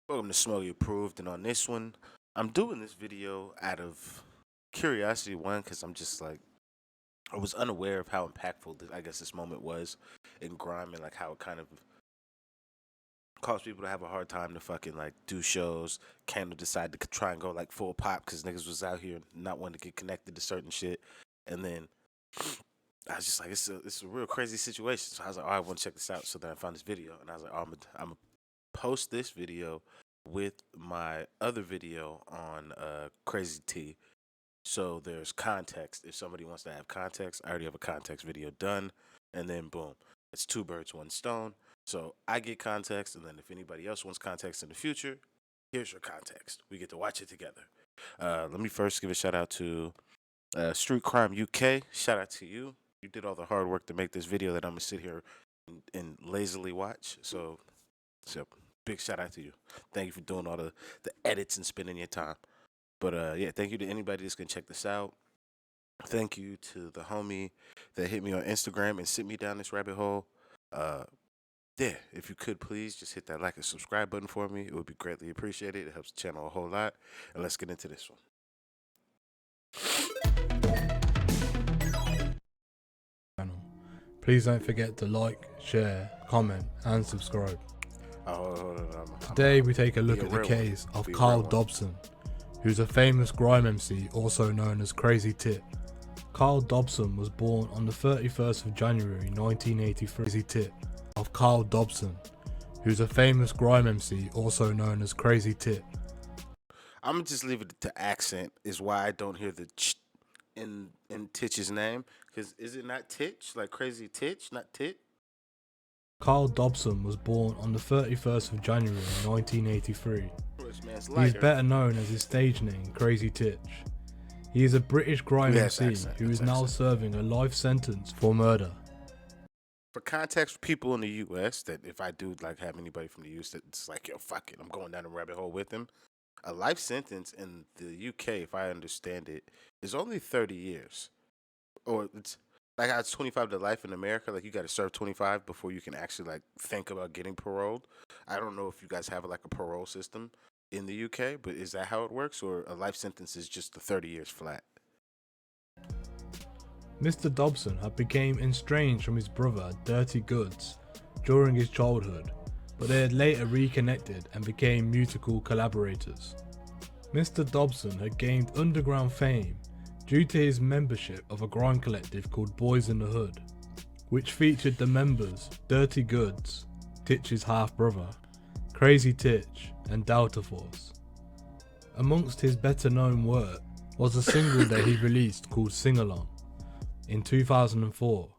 Welcome to Smokey Approved, and on this one, I'm doing this video out of curiosity, one, because I'm just like, I was unaware of how impactful I guess this moment was in grime and like how it kind of caused people to have a hard time to fucking like do shows. Kind of decide to try and go like full pop because niggas was out here not wanting to get connected to certain shit, and then I was just like, it's a real crazy situation. So I was like, oh, I want to check this out. So then I found this video, and I was like, oh, I'm gonna post this video with my other video on Crazy T. So there's context. If somebody wants to have context, I already have a context video done. And then boom, it's two birds, one stone. So I get context, and then if anybody else wants context in the future, here's your context. We get to watch it together. Let me first give a shout out to Street Crime UK. Shout out to you. You did all the hard work to make this video that I'm gonna sit here and lazily watch. So big shout out to you. Thank you for doing all the edits and spending your time. But yeah, thank you to anybody that's gonna check this out. Thank you to the homie that hit me on Instagram and sent me down this rabbit hole. Yeah, if you could please just hit that like and subscribe button for me. It would be greatly appreciated. It helps the channel a whole lot. And let's get into this one. Please don't forget to like, share, comment, and subscribe. Today we take a look at the case of Carl Dobson, who's a famous grime MC also known as Crazy Titch. Carl Dobson was born on the 31st of January 1983. Crazy Titch of Carl Dobson, who's a famous grime MC also known as Crazy Titch. I'm gonna just leave it to accent is why I don't hear the ch in Titch's name, because is it not Titch, like Crazy Titch, not Tit? Carl Dobson was born on the 31st of January 1983. He is better known as his stage name, Crazy Titch. He is a British grime MC who is now serving a life sentence for murder. For context, for people in the US, that if I do like have anybody from the US that's like, yo, fuck it, I'm going down the rabbit hole with him. A life sentence in the UK, if I understand it, is only 30 years. Or it's like how it's 25 to life in America. Like you got to serve 25 before you can actually like think about getting paroled. I don't know if you guys have like a parole system in the UK, but is that how it works? Or a life sentence is just the 30 years flat? Mr. Dobson had become estranged from his brother, Dirty Goods, during his childhood, but they had later reconnected and became musical collaborators. Mr. Dobson had gained underground fame due to his membership of a grime collective called Boys in the Hood, which featured the members Dirty Goods, Titch's half-brother, Crazy Titch, and Delta Force. Amongst his better known work was a single that he released called Sing Along in 2004.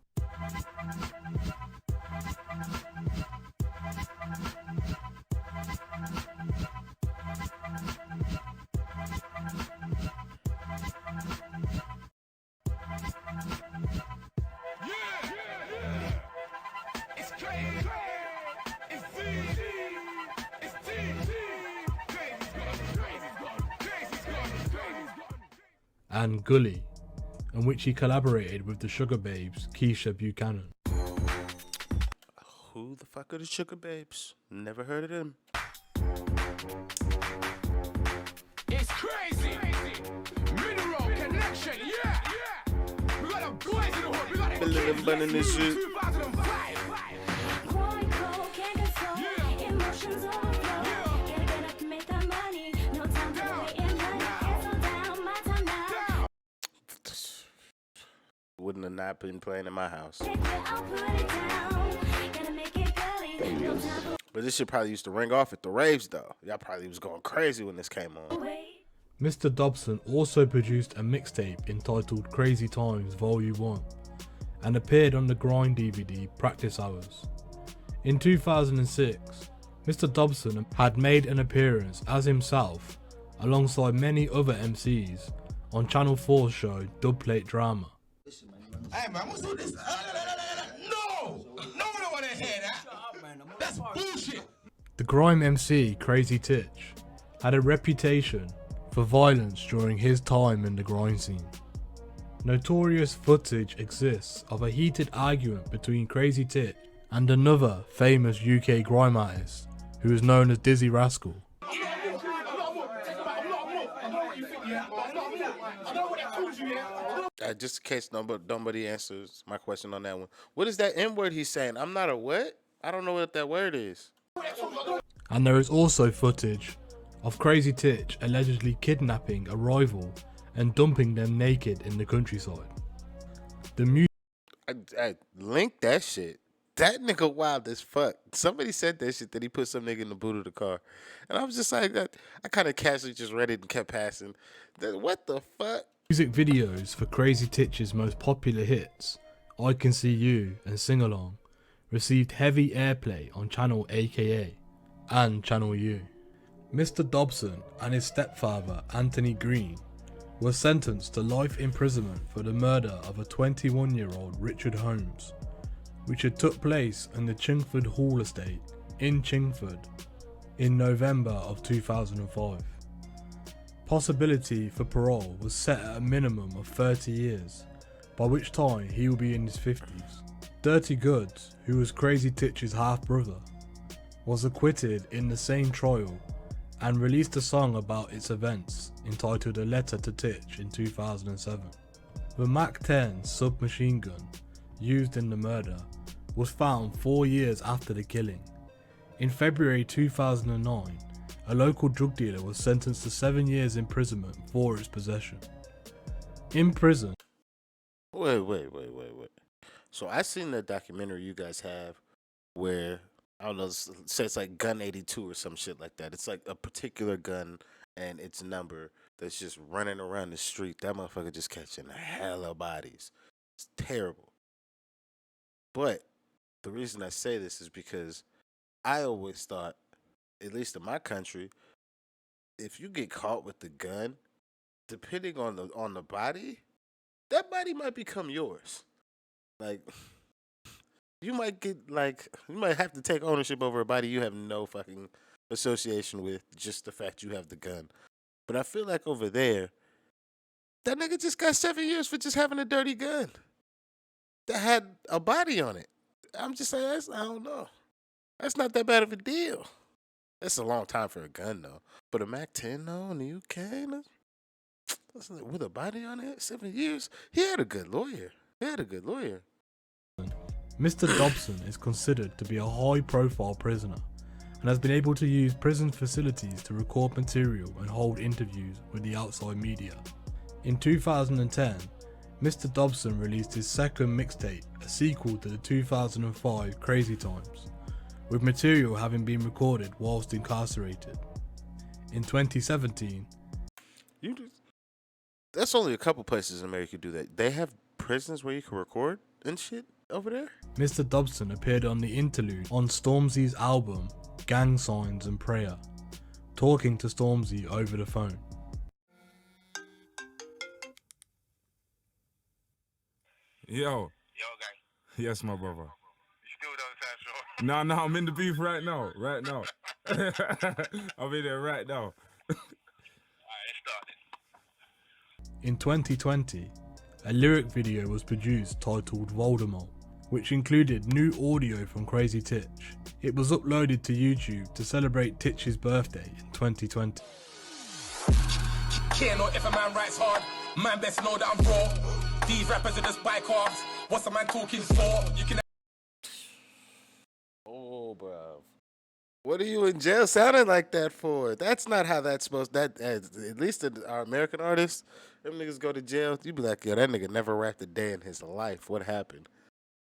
And Gully, in which he collaborated with the Sugar Babes, Keisha Buchanan. Who the fuck are the Sugar Babes? Never heard of them. It's crazy. Mineral connection, yeah. We got a boys in the hood. We got a kids Bunning this shit. 2005. Wouldn't have not been playing in my house. But this shit probably used to ring off at the raves though. Y'all probably was going crazy when this came on. Mr. Dobson also produced a mixtape entitled Crazy Times Volume 1 and appeared on the Grind DVD Practice Hours. In 2006, Mr. Dobson had made an appearance as himself alongside many other MCs on Channel 4's show Dubplate Drama. Hey man, what's all this? No! No one don't want to hear that. That's bullshit. The grime MC Crazy Titch had a reputation for violence during his time in the grime scene. Notorious footage exists of a heated argument between Crazy Titch and another famous UK grime artist who is known as Dizzy Rascal. Just in case nobody answers my question on that one. What is that N word he's saying? I'm not a what? I don't know what that word is. And there is also footage of Crazy Titch allegedly kidnapping a rival and dumping them naked in the countryside. I linked that shit. That nigga wild as fuck. Somebody said that shit, that he put some nigga in the boot of the car. And I was just like, I kind of casually just read it and kept passing. What the fuck? Music videos for Crazy Titch's most popular hits, I Can See You and Sing Along, received heavy airplay on Channel AKA and Channel U. Mr. Dobson and his stepfather, Anthony Green, were sentenced to life imprisonment for the murder of a 21-year-old Richard Holmes, which had took place in the Chingford Hall estate in Chingford in November of 2005. Possibility for parole was set at a minimum of 30 years, by which time he will be in his 50s. Dirty Goods, who was Crazy Titch's half-brother, was acquitted in the same trial and released a song about its events entitled A Letter to Titch in 2007. The MAC-10 submachine gun used in the murder was found 4 years after the killing. In February 2009, a local drug dealer was sentenced to 7 years imprisonment for its possession. In prison. Wait. So I seen the documentary you guys have where, I don't know, say it's like Gun 82 or some shit like that. It's like a particular gun and its number that's just running around the street. That motherfucker just catching a hell of bodies. It's terrible. But the reason I say this is because I always thought, at least in my country, if you get caught with the gun, depending on the body, that body might become yours. Like, you might have to take ownership over a body you have no fucking association with, just the fact you have the gun. But I feel like over there, that nigga just got 7 years for just having a dirty gun that had a body on it. I'm just saying, I don't know. That's not that bad of a deal. That's a long time for a gun, though. But a MAC-10, though, in the UK, with a body on it, 7 years. He had a good lawyer. Mr. Dobson is considered to be a high-profile prisoner and has been able to use prison facilities to record material and hold interviews with the outside media. In 2010, Mr. Dobson released his second mixtape, a sequel to the 2005 Crazy Times, with material having been recorded whilst incarcerated. In 2017, that's only a couple places in America do that. They have prisons where you can record and shit over there? Mr. Dobson appeared on the interlude on Stormzy's album Gang Signs and Prayer, talking to Stormzy over the phone. Yo, gang. yes, my brother. You still don't sound sure. No, I'm in the beef right now. I'm in there right now. Alright, let's start then. In 2020, a lyric video was produced titled Voldemort, which included new audio from Crazy Titch. It was uploaded to YouTube to celebrate Titch's birthday in 2020. Can't know if a man writes hard, man best know that I'm raw. These rappers are just bicarbs. What's a man talking for? You can. Oh, bro. What are you in jail sounding like that for? That's not how that's supposed to. At least our American artists, them niggas go to jail. You be like, yo, that nigga never rapped a day in his life. What happened?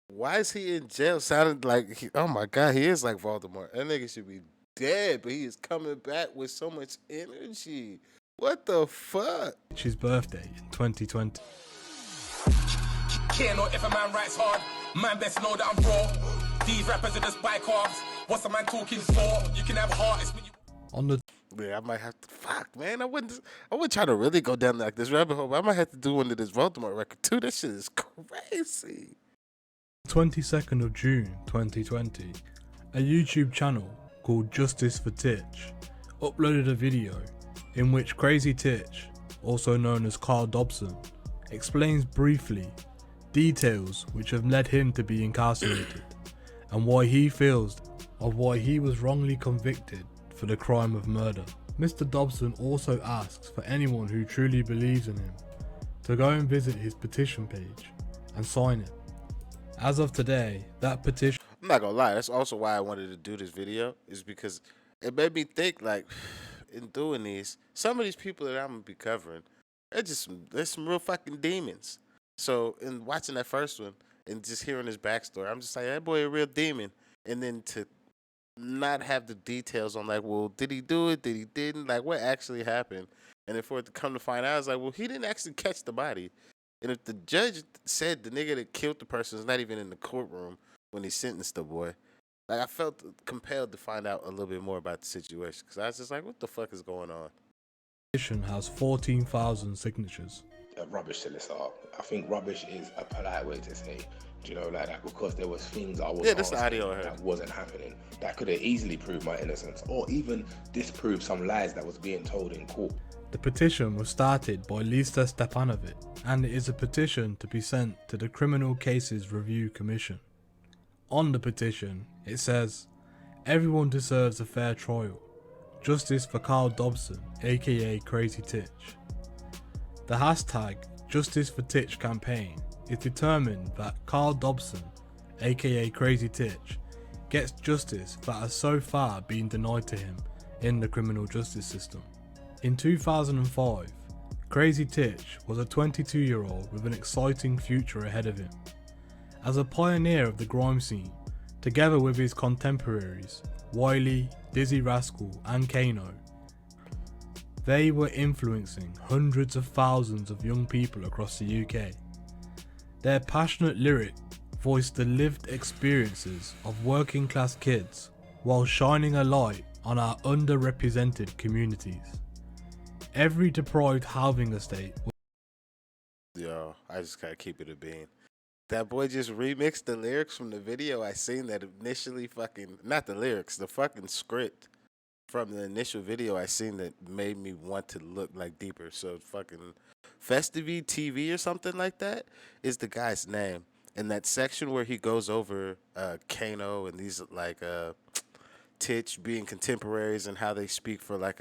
Why is he in jail sounding like, oh my God, he is like Voldemort. That nigga should be dead, but he is coming back with so much energy. What the fuck? Titch's birthday in 2020. Can't know if a man writes hard, man best know that I'm raw. These rappers are just bicarbs. What's a man talking for? You can have heart. It's when you. On the Yeah, I might have to. Fuck, man. I wouldn't try to really go down like this rabbit hole, but I might have to do one of this Voldemort record too. That shit is crazy. 22nd of June 2020, a YouTube channel called Justice for Titch uploaded a video in which Crazy Titch, also known as Carl Dobson, explains briefly details which have led him to be incarcerated and why he feels of why he was wrongly convicted for the crime of murder. Mr. Dobson also asks for anyone who truly believes in him to go and visit his petition page and sign it. As of today, that petition I'm not gonna lie, that's also why I wanted to do this video, is because it made me think, like, in doing these, some of these people that I'm gonna be covering, they're some real fucking demons. So in watching that first one and just hearing his backstory, I'm just like, that boy a real demon. And then to not have the details on, like, well, did he do it? Did he didn't? Like, what actually happened? And then for it to come to find out, I was like, well, he didn't actually catch the body. And if the judge said the nigga that killed the person is not even in the courtroom when he sentenced the boy, like, I felt compelled to find out a little bit more about the situation, because I was just like, what the fuck is going on? petition has 14,000 signatures. Rubbish to list up. I think rubbish is a polite way to say, do you know, like that, because there was things I was that's the audio I heard. that wasn't happening that could have easily proved my innocence, or even disprove some lies that was being told in court. The petition was started by Lisa Stepanovic, and it is a petition to be sent to the Criminal Cases Review Commission. On the petition, it says, everyone deserves a fair trial. Justice for Carl Dobson, aka Crazy Titch. The hashtag Justice for Titch campaign is determined that Carl Dobson, aka Crazy Titch, gets justice that has so far been denied to him in the criminal justice system. In 2005, Crazy Titch was a 22-year-old with an exciting future ahead of him. As a pioneer of the grime scene, together with his contemporaries Wiley, Dizzy Rascal and Kano, they were influencing hundreds of thousands of young people across the UK. Their passionate lyric voiced the lived experiences of working class kids while shining a light on our underrepresented communities. Every deprived housing estate. Yo, I just gotta keep it a bean. That boy just remixed the lyrics from the video I seen that initially fucking, not the lyrics, the fucking script from the initial video I seen that made me want to look like deeper. So fucking Festivity TV or something like that is the guy's name. In that section where he goes over Kano and these like Titch being contemporaries and how they speak for like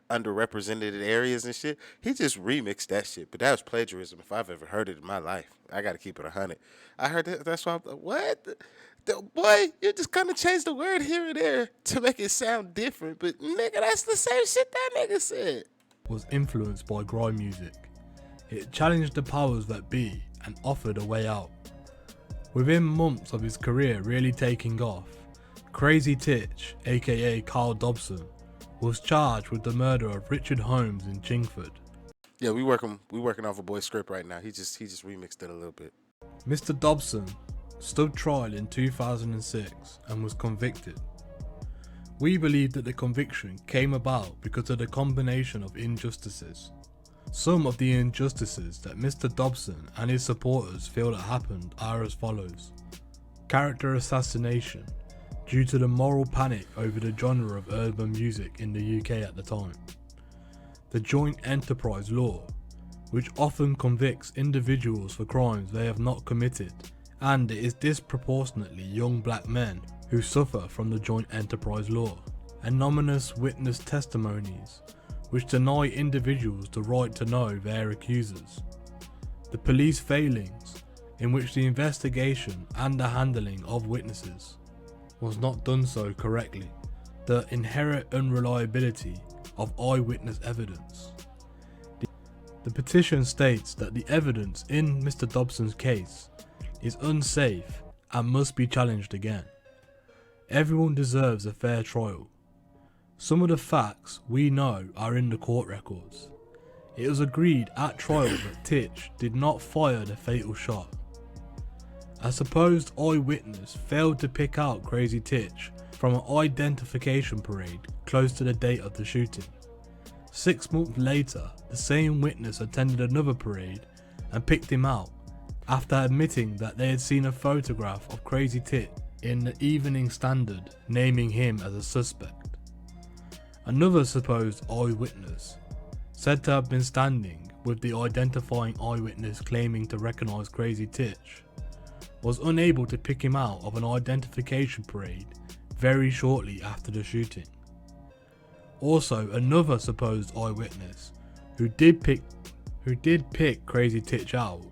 underrepresented areas and shit, he just remixed that shit. But that was plagiarism if I've ever heard it in my life. I gotta keep it 100. I heard that, that's why I'm like, what? Boy, you just kind of changed the word here and there to make it sound different, but nigga, that's the same shit that nigga said. Was influenced by grime music. It challenged the powers that be and offered a way out. Within months of his career really taking off, Crazy Titch, aka Carl Dobson, was charged with the murder of Richard Holmes in Chingford. Yeah, we working off a boy's script right now. He just remixed it a little bit. Mr. Dobson stood trial in 2006 and was convicted. We believe that the conviction came about because of the combination of injustices. Some of the injustices that Mr. Dobson and his supporters feel that happened are as follows. Character assassination, due to the moral panic over the genre of urban music in the UK at the time. The joint enterprise law, which often convicts individuals for crimes they have not committed, and it is disproportionately young black men who suffer from the joint enterprise law. Anonymous witness testimonies, which deny individuals the right to know their accusers. The police failings, in which the investigation and the handling of witnesses was not done so correctly. The inherent unreliability of eyewitness evidence. The petition states that the evidence in Mr. Dobson's case is unsafe and must be challenged again. Everyone deserves a fair trial. Some of the facts we know are in the court records. It was agreed at trial that Titch did not fire the fatal shot. A supposed eyewitness failed to pick out Crazy Titch from an identification parade close to the date of the shooting. 6 months later, the same witness attended another parade and picked him out after admitting that they had seen a photograph of Crazy Titch in the Evening Standard naming him as a suspect. Another supposed eyewitness, said to have been standing with the identifying eyewitness claiming to recognise Crazy Titch, was unable to pick him out of an identification parade very shortly after the shooting. Also, another supposed eyewitness who did pick who did pick Crazy Titch out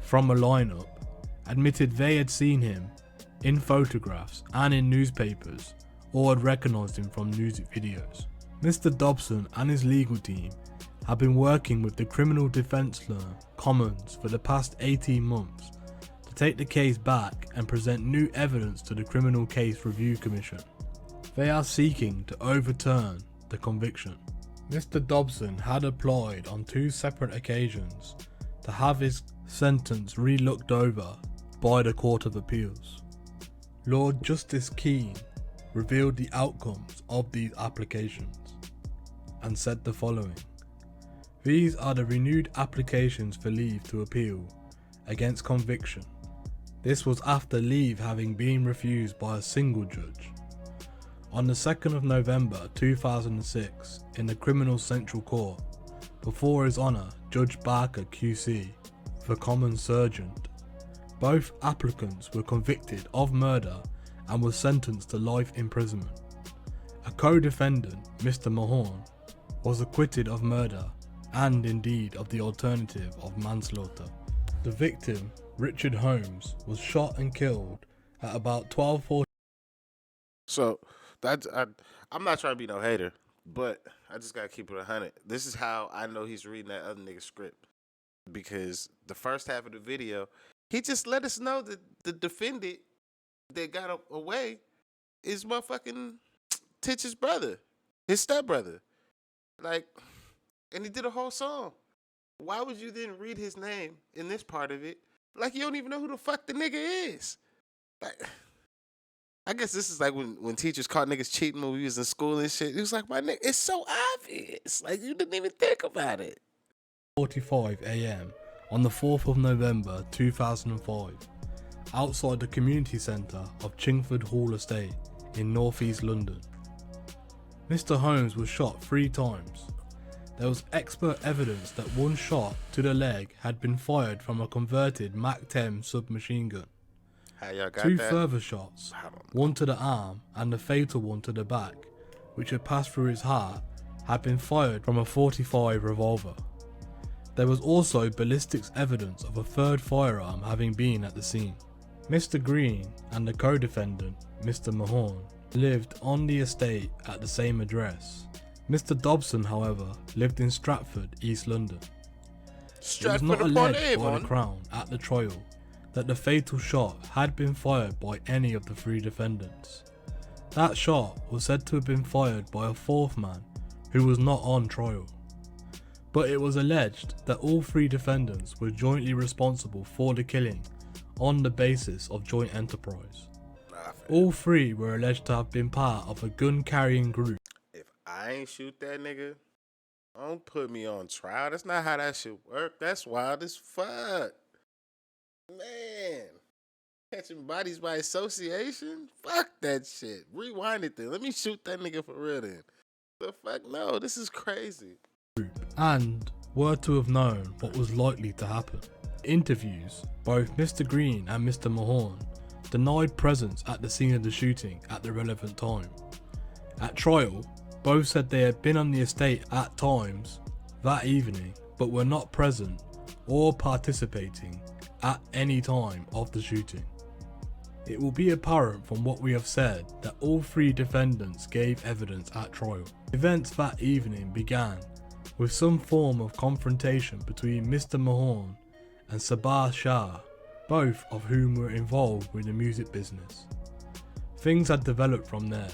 from a lineup, admitted they had seen him in photographs and in newspapers, or had recognised him from music videos. Mr. Dobson and his legal team have been working with the criminal defence firm Commons for the past 18 months to take the case back and present new evidence to the Criminal Case Review Commission. They are seeking to overturn the conviction. Mr. Dobson had applied on 2 separate occasions to have his sentence re-looked over by the Court of Appeals. Lord Justice Keane revealed the outcomes of these applications and said the following: "These are the renewed applications for leave to appeal against conviction. This was after leave having been refused by a single judge. On the 2nd of November 2006 in the Criminal Central Court, before His Honour Judge Barker QC, the Common Sergeant, both applicants were convicted of murder and were sentenced to life imprisonment. A co-defendant, Mr. Mahorn, was acquitted of murder and indeed of the alternative of manslaughter. The victim, Richard Holmes, was shot and killed at about 12:40. So I'm not trying to be no hater, but I just gotta keep it 100. This is how I know he's reading that other nigga's script, because the first half of the video, he just let us know that the defendant that got away is motherfucking Titch's brother, his stepbrother. Like, and he did a whole song. Why would you then read his name in this part of it like you don't even know who the fuck the nigga is? Like, I guess this is like when teachers caught niggas cheating when we was in school and shit. It was like, my nigga, it's so obvious. Like, you didn't even think about it. 45 AM on the 4th of November 2005, outside the community centre of Chingford Hall Estate in North East London. Mr. Holmes was shot 3 times. There was expert evidence that one shot to the leg had been fired from a converted MAC-10 submachine gun. How y'all got 2 that? further shots, one to the arm and the fatal one to the back, which had passed through his heart, had been fired from a .45 revolver. There was also ballistics evidence of a 3rd firearm having been at the scene. Mr. Green and the co-defendant, Mr. Mahorn, lived on the estate at the same address. Mr. Dobson, however, lived in Stratford, East London. It was not alleged by the Crown at the trial that the fatal shot had been fired by any of the 3 defendants. That shot was said to have been fired by a 4th man who was not on trial. But it was alleged that all 3 defendants were jointly responsible for the killing on the basis of joint enterprise. All 3 were alleged to have been part of a gun-carrying group. If I ain't shoot that nigga, don't put me on trial. That's not how that shit work. That's wild as fuck. Man, catching bodies by association? Fuck that shit. Rewind it then. Let me shoot that nigga for real then. The fuck? No, this is crazy. And were to have known what was likely to happen. Interviews, both Mr. Green and Mr. Mahorn denied presence at the scene of the shooting at the relevant time. At trial, both said they had been on the estate at times that evening, but were not present or participating at any time of the shooting. It will be apparent from what we have said that all 3 defendants gave evidence at trial. Events that evening began with some form of confrontation between Mr. Mahorn and Sabah Shah, both of whom were involved with the music business. Things had developed from there.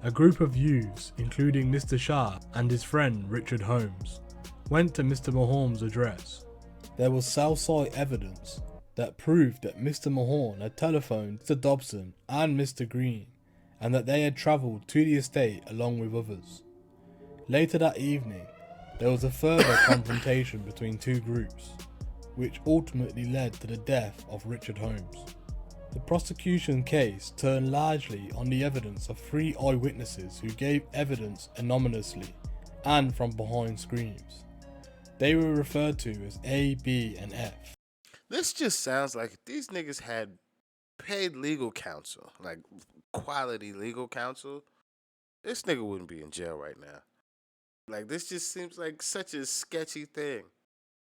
A group of youths, including Mr. Shah and his friend Richard Holmes, went to Mr. Mahorn's address. There was cell site evidence that proved that Mr. Mahorn had telephoned Mr. Dobson and Mr. Green, and that they had travelled to the estate along with others. Later that evening, there was a further confrontation between 2 groups, which ultimately led to the death of Richard Holmes. The prosecution case turned largely on the evidence of 3 eyewitnesses who gave evidence anonymously and from behind screens. They were referred to as A, B, and F. This just sounds like if these niggas had paid legal counsel, like quality legal counsel, this nigga wouldn't be in jail right now. Like, this just seems like such a sketchy thing.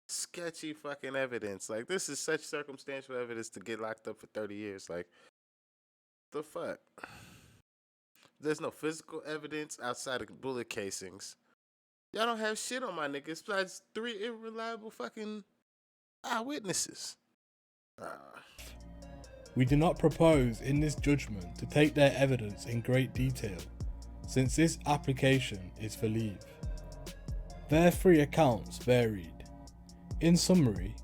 sketchy fucking evidence. Like, this is such circumstantial evidence to get locked up for 30 years. Like, the fuck? There's no physical evidence outside of bullet casings. Y'all don't have shit on my niggas besides 3 irreliable fucking eyewitnesses. We do not propose in this judgment to take their evidence in great detail, since this application is for leave. Their 3 accounts varied. In summary,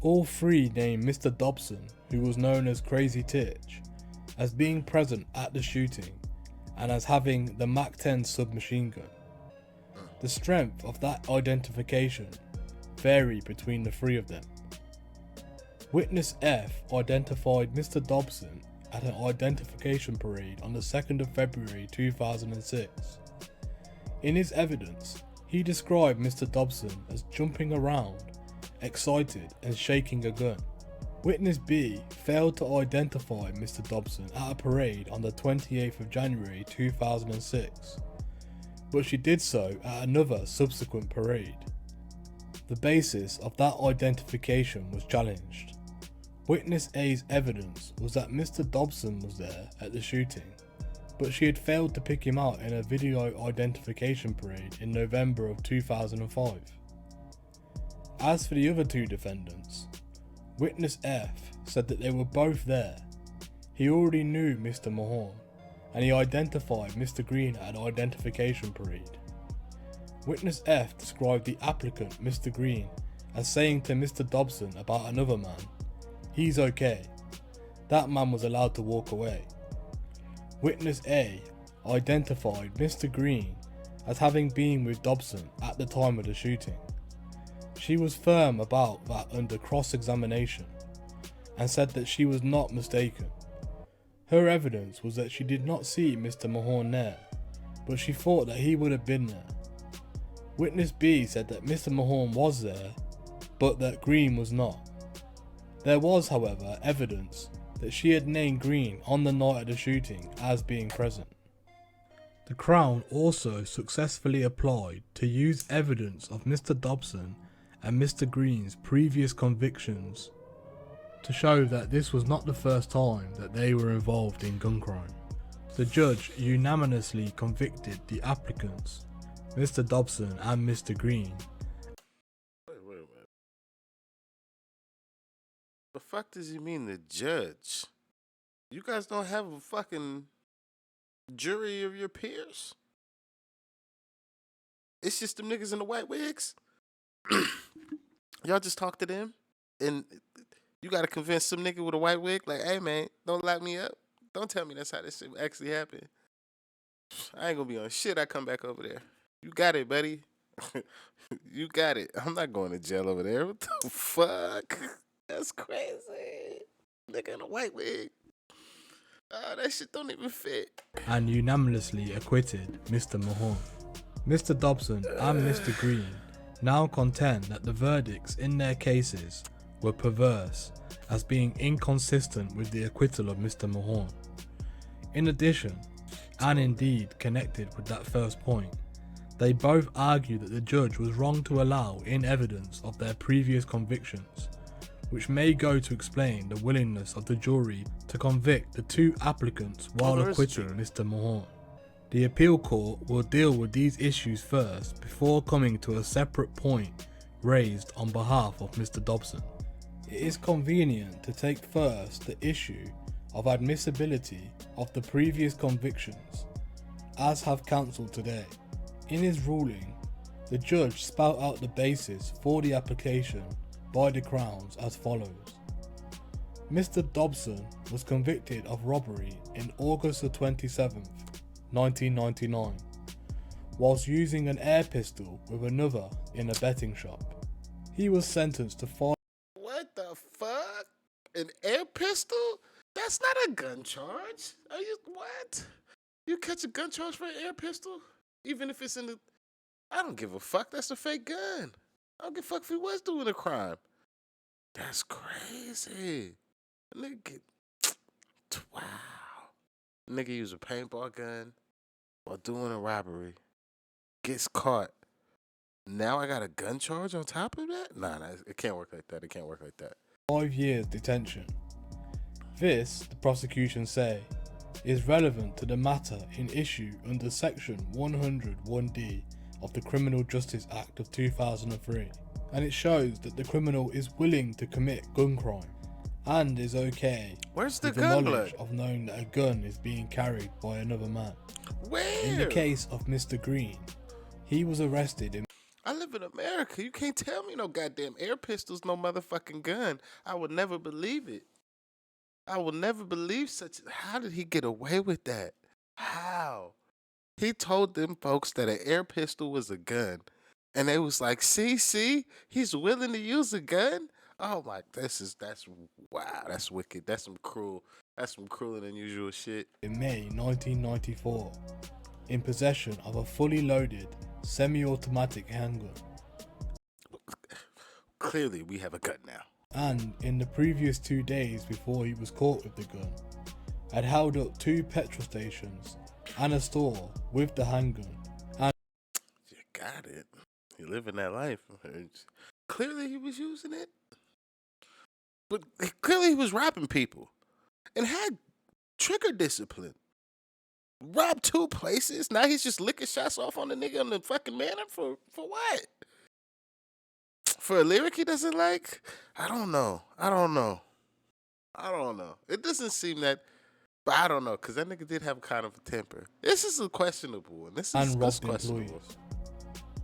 all 3 named Mr. Dobson, who was known as Crazy Titch, as being present at the shooting and as having the MAC-10 submachine gun. The strength of that identification varied between the 3 of them. Witness F identified Mr. Dobson at an identification parade on the 2nd of February 2006. In his evidence, he described Mr. Dobson as jumping around, excited and shaking a gun. Witness B failed to identify Mr. Dobson at a parade on the 28th of January 2006, but she did so at another subsequent parade. The basis of that identification was challenged. Witness A's evidence was that Mr. Dobson was there at the shooting, but she had failed to pick him out in a video identification parade in November of 2005. As for the other 2 defendants, Witness F said that they were both there. He already knew Mr. Mahorn, and he identified Mr. Green at an identification parade. Witness F described the applicant, Mr. Green, as saying to Mr. Dobson about another man, "He's okay." That man was allowed to walk away. Witness A identified Mr. Green as having been with Dobson at the time of the shooting. She was firm about that under cross-examination and said that she was not mistaken. Her evidence was that she did not see Mr. Mahorn there, but she thought that he would have been there. Witness B said that Mr. Mahorn was there, but that Green was not. There was, however, evidence that she had named Green on the night of the shooting as being present. The Crown also successfully applied to use evidence of Mr. Dobson and Mr. Green's previous convictions to show that this was not the first time that they were involved in gun crime. The judge unanimously convicted the applicants, Mr. Dobson and Mr. Green. Wait a minute. The fuck does he mean, the judge? You guys don't have a fucking jury of your peers? It's just them niggas in the white wigs? Y'all just talk to them? And you gotta convince some nigga with a white wig, like, hey man, don't lock me up. Don't tell me that's how this shit actually happened. I ain't gonna be on shit. I come back over there. You got it, buddy. You got it. I'm not going to jail over there. What the fuck? That's crazy. Nigga in a white wig. Oh, that shit don't even fit. And unanimously acquitted Mr. Mahorn. Mr. Dobson and Mr. Green now contend that the verdicts in their cases were perverse as being inconsistent with the acquittal of Mr. Mahorn. In addition, and indeed connected with that first point, they both argue that the judge was wrong to allow in evidence of their previous convictions, which may go to explain the willingness of the jury to convict the 2 applicants while acquitting Mr. Mahorn. The appeal court will deal with these issues first before coming to a separate point raised on behalf of Mr. Dobson. It is convenient to take first the issue of admissibility of the previous convictions, as have counsel today. In his ruling, the judge spelled out the basis for the application by the Crowns as follows. Mr. Dobson was convicted of robbery in August the 27th, 1999, whilst using an air pistol with another in a betting shop. He was sentenced to 5. What the fuck? An air pistol? That's not a gun charge. Are you what? You catch a gun charge for an air pistol? Even if it's in the... I don't give a fuck. That's a fake gun. I don't give a fuck if he was doing a crime. That's crazy. Nigga get... Wow. Nigga use a paintball gun while doing a robbery. Gets caught. Now I got a gun charge on top of that? Nah, it can't work like that. It can't work like that. 5 years detention. This, the prosecution say, is relevant to the matter in issue under section 101D of the Criminal Justice Act of 2003, and it shows that the criminal is willing to commit gun crime and is okay Where's the with the gun knowledge blood? of knowing that a gun is being carried by another man. Where? In the case of Mr. Green, he was arrested in I live in America. You can't tell me no goddamn air pistols, no motherfucking gun. I would never believe it. I will never believe such. How did he get away with that? How? He told them folks that an air pistol was a gun. And they was like, see, he's willing to use a gun? Oh my, that's wow, that's wicked. That's some cruel and unusual shit. May 1994 in possession of a fully loaded semi-automatic handgun, Clearly, we have a gun now. and in the previous 2 days before he was caught with the gun, had held up 2 petrol stations and a store with the handgun. You got it. You living that life. Clearly, he was using it. But clearly, he was robbing people and had trigger discipline. Robbed 2 places. Now he's just licking shots off on the nigga on the fucking manor for what? For a lyric he doesn't like? I don't know. It doesn't seem that, but I don't know, because that nigga did have kind of a temper. This is a questionable one. This is robbed questionable. employees.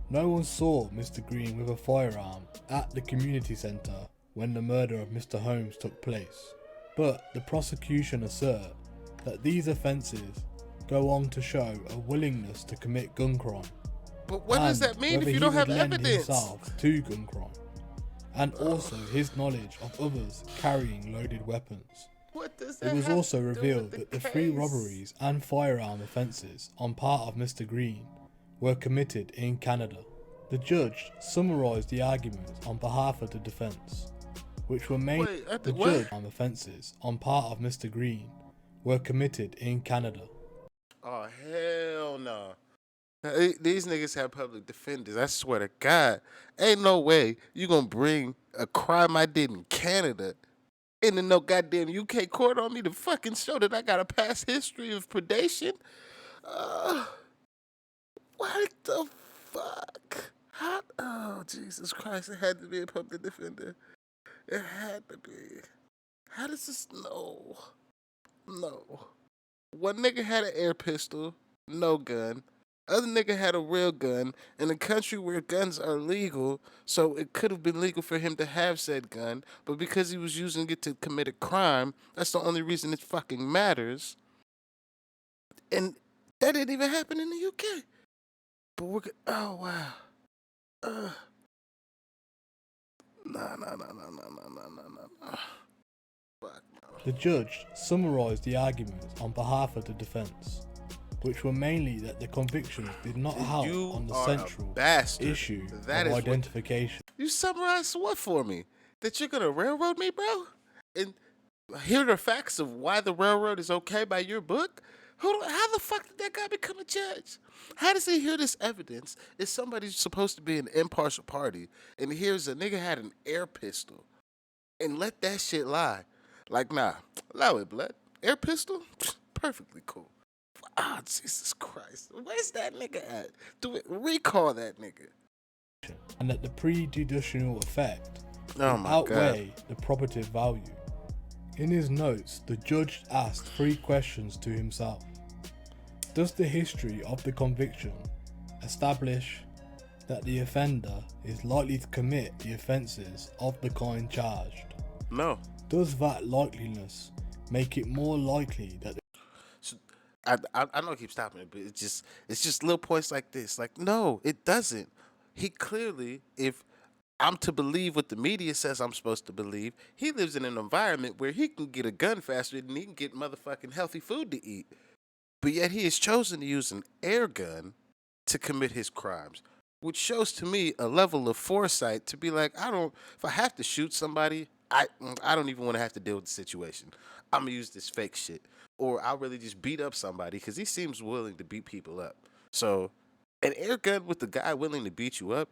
No one saw Mr. Green with a firearm at the community centre when the murder of Mr. Holmes took place, but the prosecution assert that these offences go on to show a willingness to commit gun crime. But what does and that mean if whether you he don't have would lend evidence? himself to gun crime, and also his knowledge of others carrying loaded weapons. What does that It was have also to do revealed with that the 3 case? robberies and firearm offences on part of Mr. Green were committed in Canada. The judge summarised the arguments on behalf of the defence, which were mainly the judge offences on part of Mr. Green were committed in Canada. Oh, hell no. These niggas have public defenders. I swear to God. Ain't no way you gonna bring a crime I did in Canada into no goddamn UK court on me to fucking show that I got a past history of predation? What the fuck? How? Oh, Jesus Christ. It had to be a public defender. It had to be. How does this? No. One nigga had an air pistol, no gun. Other nigga had a real gun in a country where guns are legal, so it could have been legal for him to have said gun, but because he was using it to commit a crime, that's the only reason it fucking matters. And that didn't even happen in the UK. But oh wow. No. Fuck no. The judge summarised the arguments on behalf of the defence, which were mainly that the convictions did not help You on the are a central bastard. issue That of is what- identification. You summarized what for me? That you're gonna railroad me, bro? And hear the facts of why the railroad is okay by your book? How the fuck did that guy become a judge? How does he hear this evidence? Is somebody supposed to be an impartial party, and here's a nigga had an air pistol, and let that shit lie? Like, nah, allow it, blood. Air pistol? Perfectly cool. Ah, Jesus Christ. Where's that nigga at? Recall that nigga. And that the prejudicial effect Oh my God. outweigh the probative value. In his notes, the judge asked 3 questions to himself. Does the history of the conviction establish that the offender is likely to commit the offences of the kind charged? No. Does that likeliness make it more likely that I know I keep stopping it, but it's just little points like this. Like, no, it doesn't. He clearly, if I'm to believe what the media says I'm supposed to believe, he lives in an environment where he can get a gun faster than he can get motherfucking healthy food to eat. But yet he has chosen to use an air gun to commit his crimes, which shows to me a level of foresight to be like, if I have to shoot somebody, I don't even want to have to deal with the situation. I'm going to use this fake shit. Or I'll really just beat up somebody because he seems willing to beat people up. So an air gun with the guy willing to beat you up,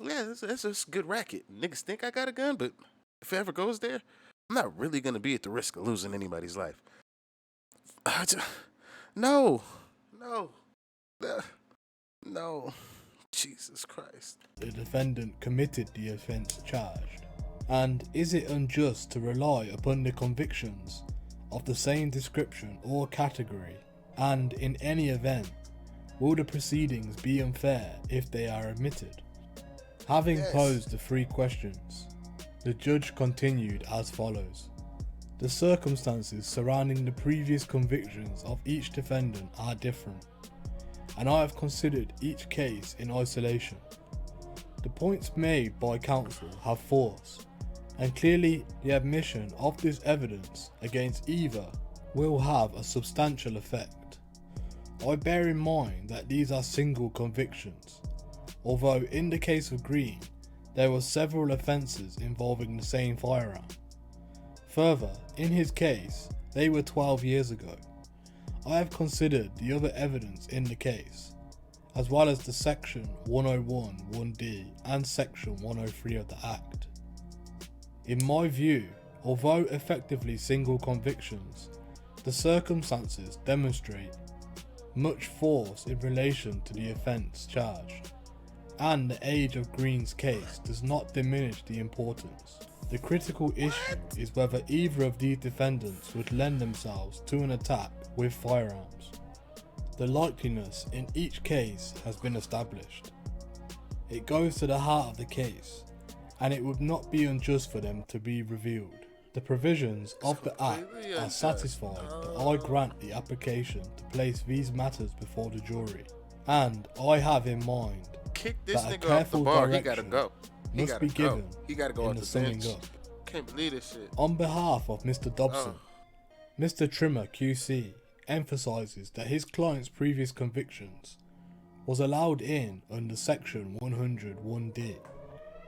Yeah, that's a good racket. Niggas think I got a gun, but if it ever goes there, I'm not really gonna be at the risk of losing anybody's life. No, no, uh, no. Jesus Christ. The defendant committed the offence charged? And is it unjust to rely upon the convictions of the same description or category? And in any event, will the proceedings be unfair if they are admitted? Having posed the three questions, the judge continued as follows. The circumstances surrounding the previous convictions of each defendant are different, and I have considered each case in isolation. The points made by counsel have force, and clearly the admission of this evidence against either will have a substantial effect. I bear in mind that these are single convictions, although in the case of Green, there were several offences involving the same firearm. Further, in his case, they were 12 years ago. I have considered the other evidence in the case, as well as the section 101 1D and section 103 of the Act. In my view, although effectively single convictions, the circumstances demonstrate much force in relation to the offence charged, and the age of Green's case does not diminish the importance. The critical issue is whether either of these defendants would lend themselves to an attack with firearms. The likeliness in each case has been established. It goes to the heart of the case, and it would not be unjust for them to be revealed. The provisions of the Act are satisfied that I grant the application to place these matters before the jury, and I have in mind Kick this that a nigga off the careful bar. He gotta direction go. He must gotta be go. given He gotta go in off the the summing bench. up. Can't believe this shit. On behalf of Mr. Dobson, Mr. Trimmer QC emphasises that his client's previous convictions was allowed in under section 101D,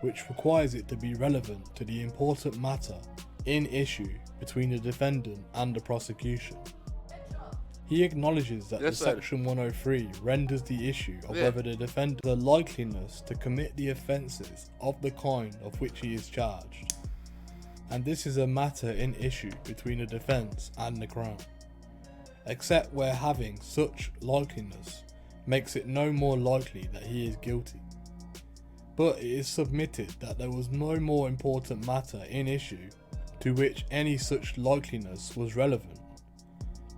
which requires it to be relevant to the important matter in issue between the defendant and the prosecution. He acknowledges that the section 103 renders the issue of whether the defendant has the likeliness to commit the offences of the kind of which he is charged, and this is a matter in issue between the defence and the Crown, except where having such likeliness makes it no more likely that he is guilty. But it is submitted that there was no more important matter in issue to which any such likeliness was relevant.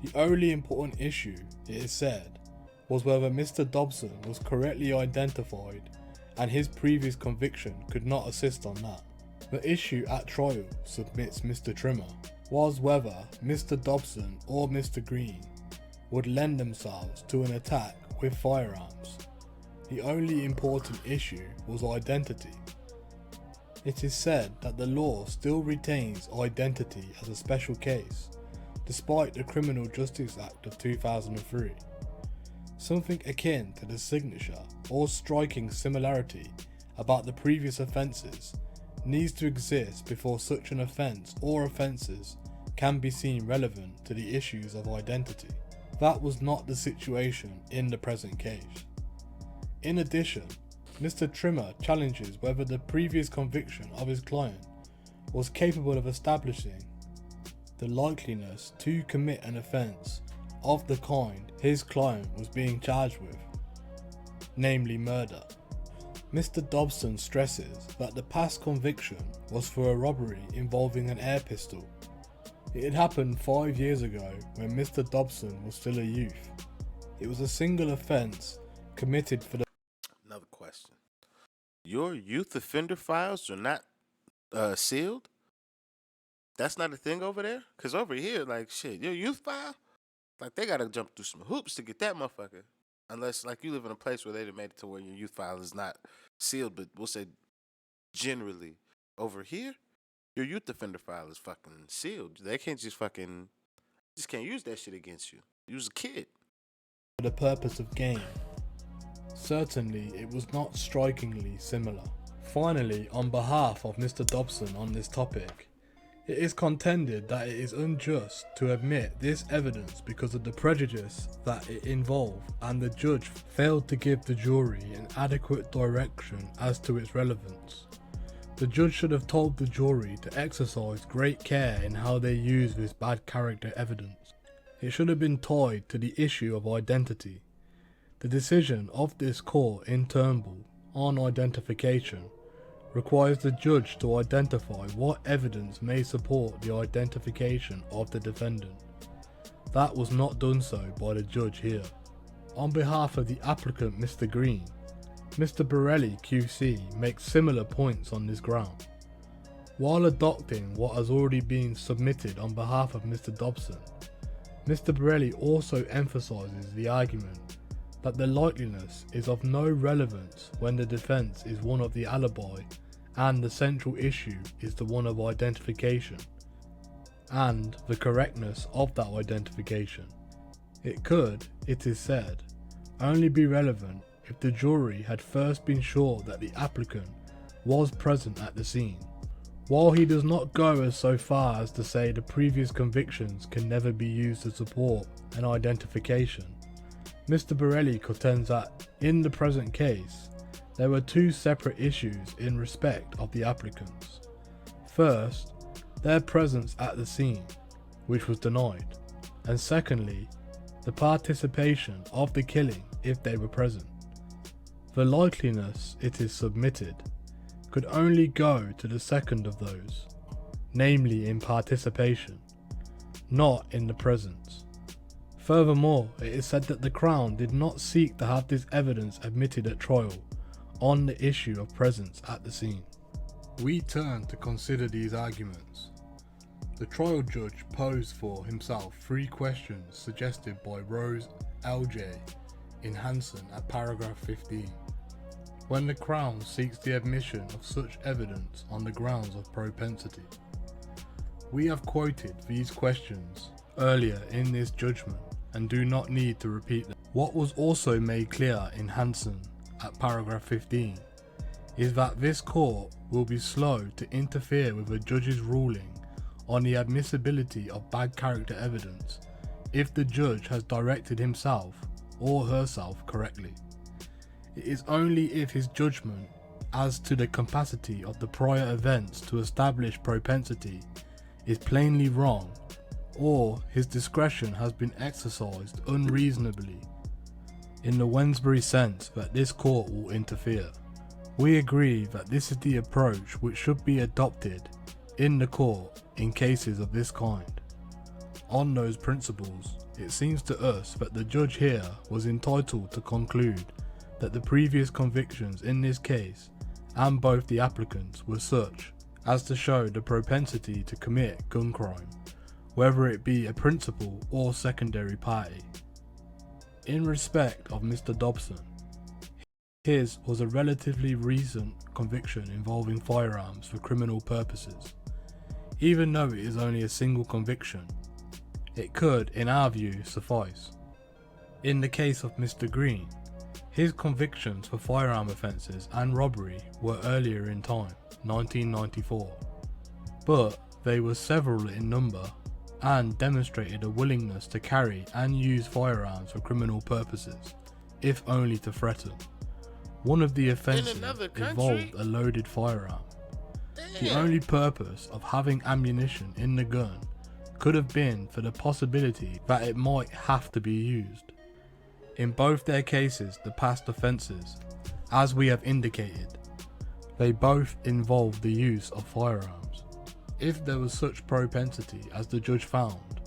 The only important issue, it is said, was whether Mr. Dobson was correctly identified, and his previous conviction could not assist on that. The issue at trial, submits Mr. Trimmer, was whether Mr. Dobson or Mr. Green would lend themselves to an attack with firearms. The only important issue was identity. It is said that the law still retains identity as a special case, despite the Criminal Justice Act of 2003. Something akin to the signature or striking similarity about the previous offences needs to exist before such an offence or offences can be seen relevant to the issues of identity. That was not the situation in the present case. In addition, Mr. Trimmer challenges whether the previous conviction of his client was capable of establishing the likeliness to commit an offence of the kind his client was being charged with, namely murder. Mr. Dobson stresses that the past conviction was for a robbery involving an air pistol. It had happened 5 years ago when Mr. Dobson was still a youth. It was a single offence committed for the... Another question. Your youth offender files are not sealed? That's not a thing over there? Because over here, like, shit, your youth file? Like, they got to jump through some hoops to get that motherfucker. Unless, like, you live in a place where they've made it to where your youth file is not sealed. But we'll say, generally, over here, your youth offender file is fucking sealed. They can't just can't use that shit against you. You was a kid. For the purpose of gain. Certainly, it was not strikingly similar. Finally, on behalf of Mr. Dobson on this topic, It is contended that it is unjust to admit this evidence because of the prejudice that it involved, and the judge failed to give the jury an adequate direction as to its relevance. The judge should have told the jury to exercise great care in how they use this bad character evidence. It should have been tied to the issue of identity. The decision of this court in Turnbull on identification requires the judge to identify what evidence may support the identification of the defendant. That was not done so by the judge here. On behalf of the applicant Mr. Green, Mr. Borelli QC makes similar points on this ground. While adopting what has already been submitted on behalf of Mr. Dobson, Mr. Borelli also emphasises the argument that the likeliness is of no relevance when the defence is one of the alibi and the central issue is the one of identification and the correctness of that identification. It could, it is said, only be relevant if the jury had first been sure that the applicant was present at the scene. While he does not go as so far as to say the previous convictions can never be used to support an identification, Mr. Borelli contends that, in the present case, there were two separate issues in respect of the applicants. First, their presence at the scene, which was denied, and secondly, the participation of the killing if they were present. The likeliness, it is submitted, could only go to the second of those, namely in participation, not in the presence. Furthermore, it is said that the Crown did not seek to have this evidence admitted at trial on the issue of presence at the scene. We turn to consider these arguments. The trial judge posed for himself 3 questions suggested by Rose LJ in Hansen at paragraph 15. When the Crown seeks the admission of such evidence on the grounds of propensity. We have quoted these questions earlier in this judgment and do not need to repeat them. What was also made clear in Hansen at paragraph 15 is that this court will be slow to interfere with a judge's ruling on the admissibility of bad character evidence if the judge has directed himself or herself correctly. It is only if his judgment as to the capacity of the prior events to establish propensity is plainly wrong, or his discretion has been exercised unreasonably, in the Wensbury sense, that this court will interfere. We agree that this is the approach which should be adopted in the court in cases of this kind. On those principles, it seems to us that the judge here was entitled to conclude that the previous convictions in this case and both the applicants were such as to show the propensity to commit gun crime, whether it be a principal or secondary party. In respect of Mr. Dobson, his was a relatively recent conviction involving firearms for criminal purposes. Even though it is only a single conviction, it could, in our view, suffice. In the case of Mr. Green, his convictions for firearm offences and robbery were earlier in time, 1994, but they were several in number and demonstrated a willingness to carry and use firearms for criminal purposes, if only to threaten. One of the offences involved a loaded firearm. The only purpose of having ammunition in the gun could have been for the possibility that it might have to be used. In both their cases, the past offences, as we have indicated, they both involved the use of firearms. If there was such propensity as the judge found,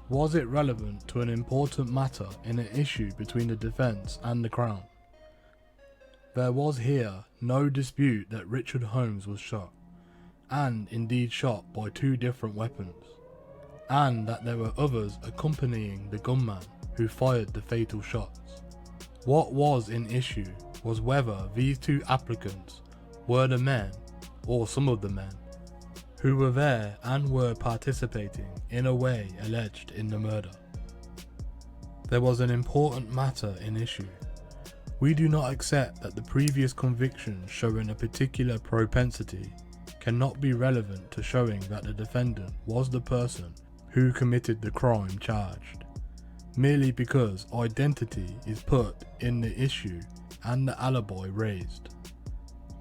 was it relevant to an important matter in an issue between the defence and the Crown? There was here no dispute that Richard Holmes was shot, and indeed shot by 2 different weapons, and that there were others accompanying the gunman who fired the fatal shots. What was in issue was whether these 2 applicants were the men, or some of the men, who were there and were participating in a way alleged in the murder. There was an important matter in issue. We do not accept that the previous convictions showing a particular propensity cannot be relevant to showing that the defendant was the person who committed the crime charged, merely because identity is put in the issue and the alibi raised.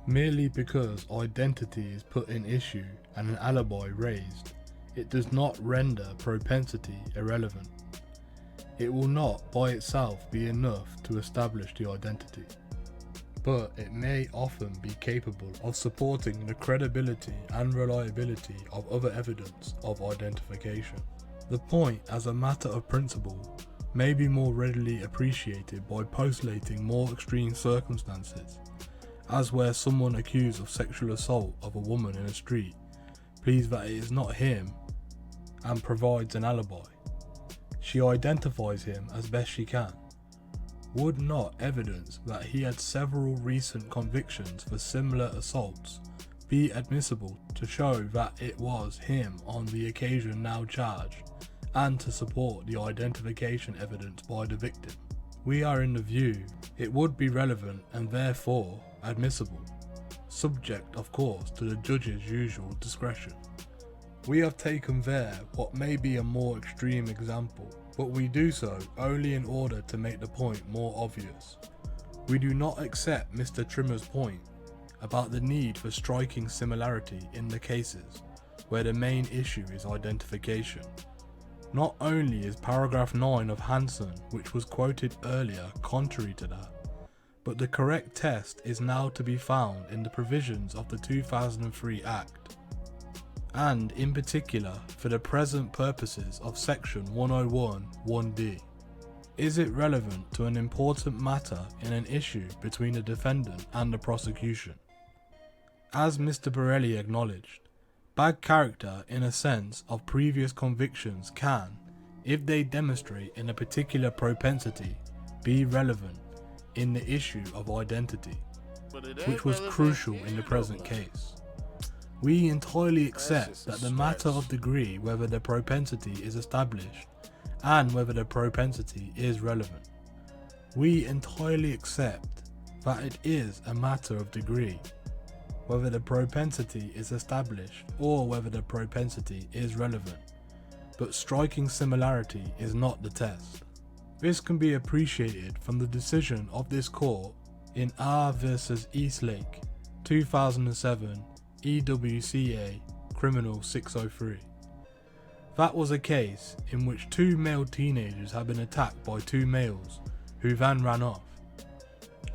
Merely because identity is put in issue and an alibi raised, it does not render propensity irrelevant. It will not by itself be enough to establish the identity, but it may often be capable of supporting the credibility and reliability of other evidence of identification. The point, as a matter of principle, may be more readily appreciated by postulating more extreme circumstances, as where someone accused of sexual assault of a woman in a street pleads that it is not him and provides an alibi. She identifies him as best she can. Would not evidence that he had several recent convictions for similar assaults be admissible to show that it was him on the occasion now charged, and to support the identification evidence by the victim? We are in the view it would be relevant and therefore admissible, subject of course to the judge's usual discretion. We have taken there what may be a more extreme example, but we do so only in order to make the point more obvious. We do not accept Mr. Trimmer's point about the need for striking similarity in the cases where the main issue is identification. Not only is paragraph 9 of Hansen, which was quoted earlier, contrary to that, but the correct test is now to be found in the provisions of the 2003 Act, and in particular for the present purposes of section 101 1D. Is it relevant to an important matter in an issue between the defendant and the prosecution? As Mr. Borelli acknowledged, bad character in a sense of previous convictions can, if they demonstrate in a particular propensity, be relevant in the issue of identity, which was crucial in the present case. We entirely accept that the matter of degree whether the propensity is established and whether the propensity is relevant. We entirely accept that it is a matter of degree whether the propensity is established or whether the propensity is relevant, but striking similarity is not the test. This can be appreciated from the decision of this court in R vs Eastlake 2007 EWCA Criminal 603. That was a case in which two male teenagers had been attacked by two males who then ran off.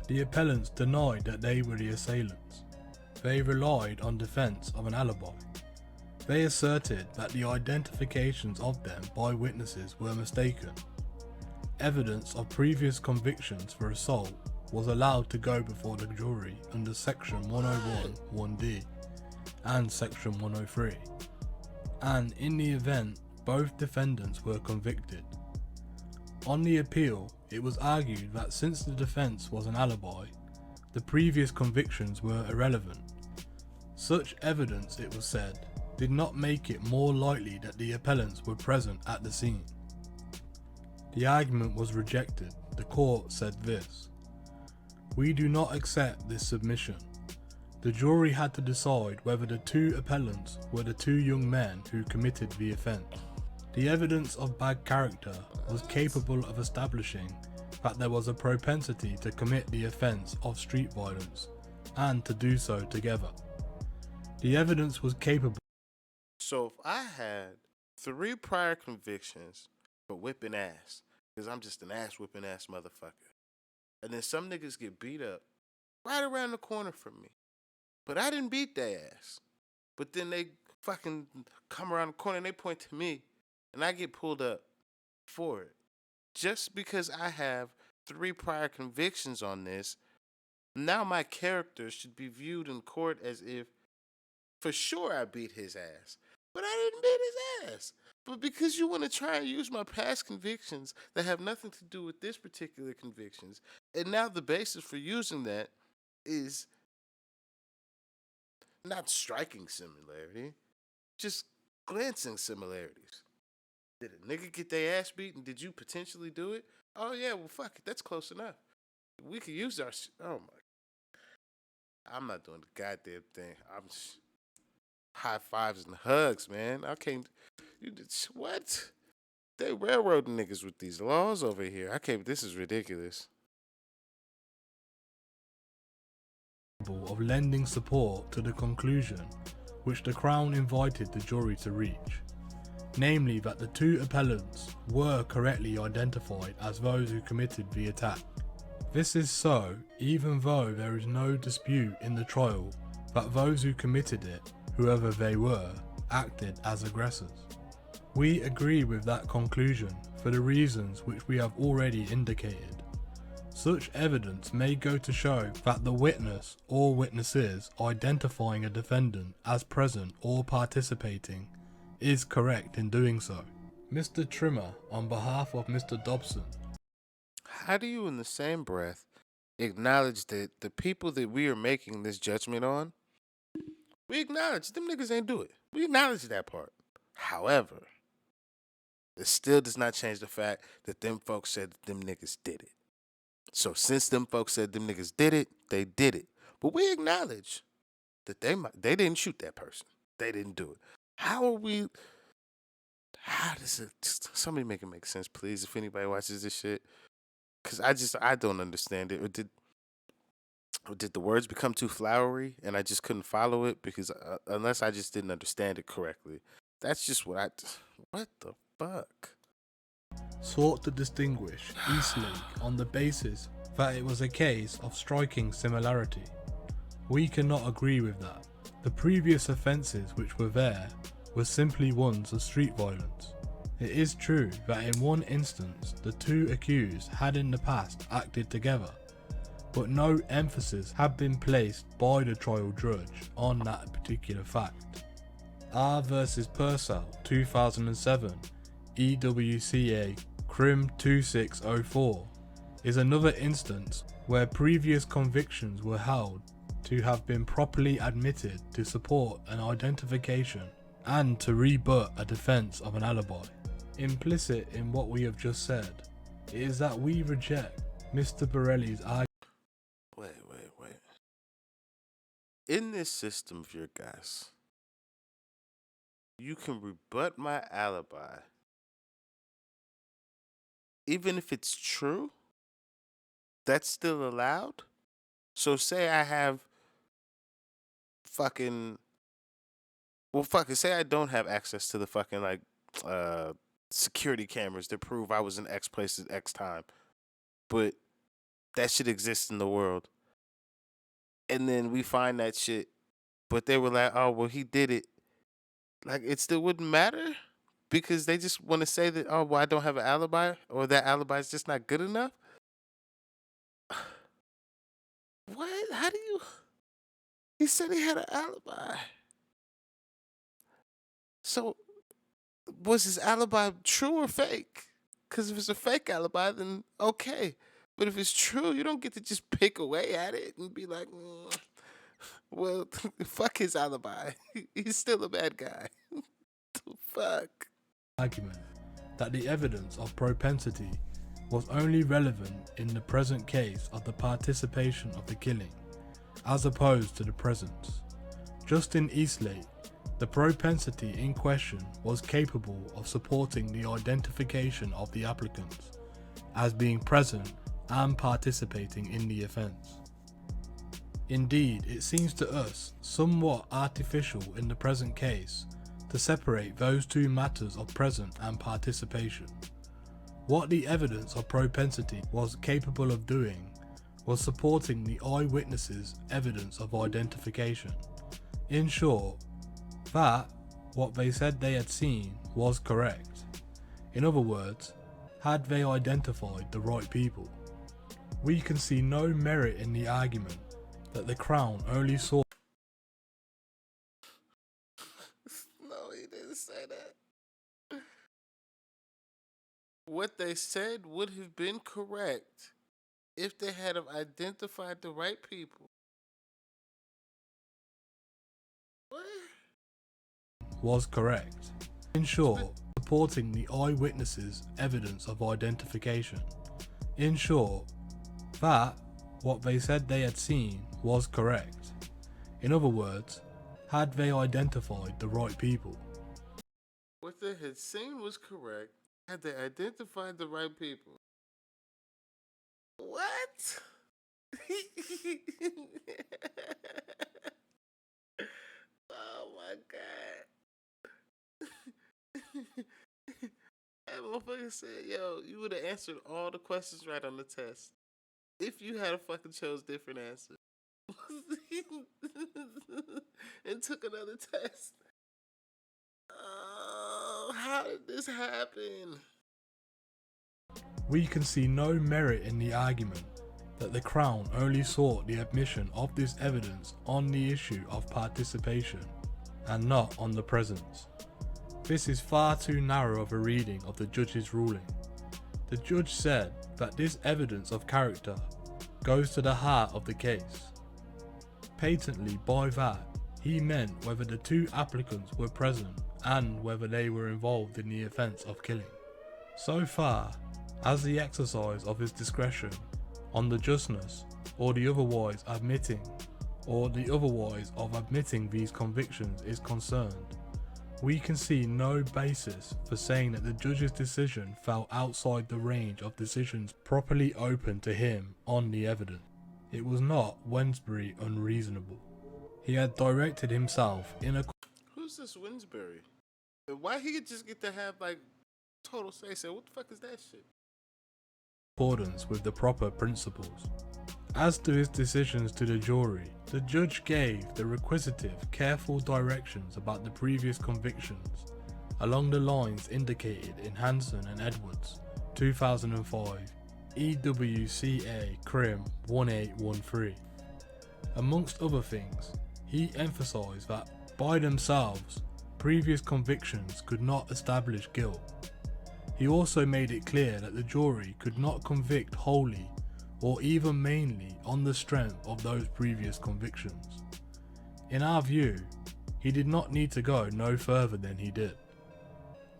The appellants denied that they were the assailants. They relied on defense of an alibi. They asserted that the identifications of them by witnesses were mistaken. Evidence of previous convictions for assault was allowed to go before the jury under section 101 1D and section 103, and in the event both defendants were convicted. On the appeal, it was argued that since the defense was an alibi, the previous convictions were irrelevant. Such evidence, it was said, did not make it more likely that the appellants were present at the scene. The argument was rejected. The court said this: "We do not accept this submission. The jury had to decide whether the two appellants were the two young men who committed the offence. The evidence of bad character was capable of establishing that there was a propensity to commit the offence of street violence and to do so together. The evidence was capable." So if I had 3 prior convictions for whipping ass, because I'm just an ass whipping ass motherfucker, and then some niggas get beat up right around the corner from me, but I didn't beat their ass, but then they fucking come around the corner and they point to me, and I get pulled up for it. Just because I have 3 prior convictions on this, now my character should be viewed in court as if for sure I beat his ass, but I didn't beat his ass. But because you want to try and use my past convictions that have nothing to do with this particular convictions, and now the basis for using that is not striking similarity, just glancing similarities. Did a nigga get their ass beaten? Did you potentially do it? Oh yeah, well fuck it, that's close enough. We could use our. Oh my. I'm not doing the goddamn thing. high fives and hugs, man. I can't. What? They railroading niggas with these laws over here. I can't. This is ridiculous. Of lending support to the conclusion which the Crown invited the jury to reach, namely that the two appellants were correctly identified as those who committed the attack. This is so even though there is no dispute in the trial that those who committed it, whoever they were, acted as aggressors. We agree with that conclusion for the reasons which we have already indicated. Such evidence may go to show that the witness or witnesses identifying a defendant as present or participating is correct in doing so. Mr. Trimmer, on behalf of Mr. Dobson. How do you, in the same breath, acknowledge that the people that we are making this judgment on, we acknowledge them niggas ain't do it. We acknowledge that part. However, it still does not change the fact that them folks said that them niggas did it. So since them folks said them niggas did it, they did it. But we acknowledge that they didn't shoot that person. They didn't do it. How does it, somebody make it make sense, please, if anybody watches this shit? Because I don't understand it. Or did the words become too flowery and I just couldn't follow it? Because unless I just didn't understand it correctly. That's just what the fuck? Sought to distinguish Eastlake on the basis that it was a case of striking similarity. We cannot agree with that. The previous offences which were there were simply ones of street violence. It is true that in one instance the two accused had in the past acted together, but no emphasis had been placed by the trial judge on that particular fact. R versus Purcell 2007 EWCA Crim 2604 is another instance where previous convictions were held to have been properly admitted to support an identification and to rebut a defence of an alibi. Implicit in what we have just said is that we reject Mr. Borelli's argument. Wait. In this system of your guys, you can rebut my alibi even if it's true? That's still allowed? So say I have say I don't have access to the fucking security cameras that prove I was in X place at X time, but that shit exists in the world. And then we find that shit, but they were like, oh, well, he did it. Like, it still wouldn't matter? Because they just want to say that, oh, well, I don't have an alibi, or that alibi is just not good enough? What? How do you... He said he had an alibi. So, was his alibi true or fake? Because if it's a fake alibi, then okay. But if it's true, you don't get to just pick away at it and be like, well, fuck his alibi. He's still a bad guy. Fuck. Argument that the evidence of propensity was only relevant in the present case of the participation of the killing, as opposed to the presence. Just in Eastlake, the propensity in question was capable of supporting the identification of the applicants as being present and participating in the offence. Indeed, it seems to us somewhat artificial in the present case to separate those two matters of present and participation. What the evidence of propensity was capable of doing was supporting the eyewitnesses' evidence of identification. In short, that what they said they had seen was correct. In other words, had they identified the right people. We can see no merit in the argument that the Crown only saw. No, he didn't say that. What they said would have been correct if they had have identified the right people. What? Was correct. In short, supporting the eyewitnesses' evidence of identification. In short, that what they said they had seen was correct. In other words, had they identified the right people. What they had seen was correct. Had they identified the right people? What? Oh my god. That motherfucker said, yo, you would have answered all the questions right on the test if you had a fucking chose different answer. And took another test. Oh, how did this happen? We can see no merit in the argument that the Crown only sought the admission of this evidence on the issue of participation and not on the presence. This is far too narrow of a reading of the judge's ruling. The judge said that this evidence of character goes to the heart of the case. Patently by that, he meant whether the two applicants were present and whether they were involved in the offence of killing. So far as the exercise of his discretion on the justness or the otherwise of admitting these convictions is concerned, we can see no basis for saying that the judge's decision fell outside the range of decisions properly open to him on the evidence. It was not Wensbury unreasonable. He had directed himself in a... Who's this Winsbury? Why he could just get to have like total say so? What the fuck is that shit? accordance with the proper principles. As to his decisions to the jury, the judge gave the requisitive, careful directions about the previous convictions, along the lines indicated in Hanson and Edwards, 2005, EWCA Crim 1813. Amongst other things, he emphasised that, by themselves, previous convictions could not establish guilt. He also made it clear that the jury could not convict wholly or even mainly on the strength of those previous convictions. In our view, he did not need to go no further than he did.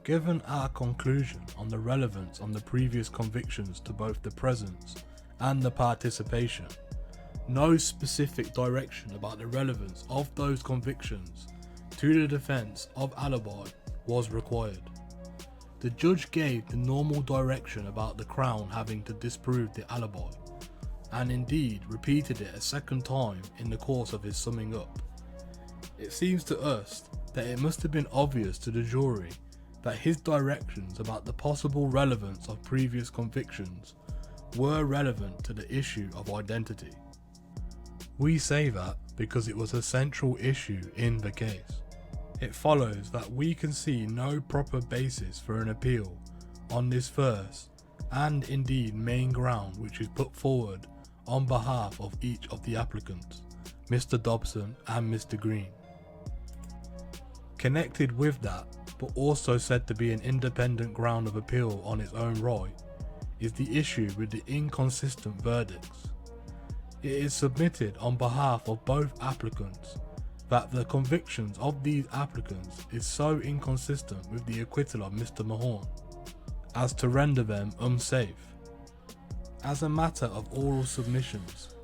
Given our conclusion on the relevance on the previous convictions to both the presence and the participation, no specific direction about the relevance of those convictions to the defence of alibi was required. The judge gave the normal direction about the Crown having to disprove the alibi, and indeed repeated it a second time in the course of his summing up. It seems to us that it must have been obvious to the jury that his directions about the possible relevance of previous convictions were relevant to the issue of identity. We say that because it was a central issue in the case. It follows that we can see no proper basis for an appeal on this first and indeed main ground which is put forward on behalf of each of the applicants, Mr. Dobson and Mr. Green. Connected with that, but also said to be an independent ground of appeal on its own right, is the issue with the inconsistent verdicts. It is submitted on behalf of both applicants that the convictions of these applicants is so inconsistent with the acquittal of Mr. Mahorn as to render them unsafe. As a matter of oral submissions,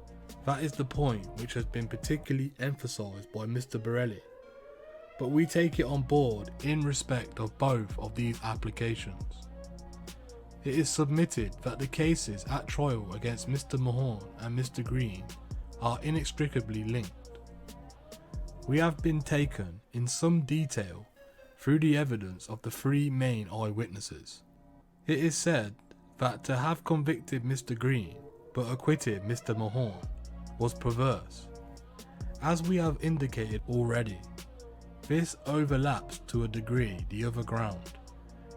that is the point which has been particularly emphasised by Mr. Borelli, but we take it on board in respect of both of these applications. It is submitted that the cases at trial against Mr. Mahorn and Mr. Green are inextricably linked. We have been taken in some detail through the evidence of the three main eyewitnesses. It is said that to have convicted Mr. Green but acquitted Mr. Mahorn was perverse. As we have indicated already, this overlaps to a degree the other ground,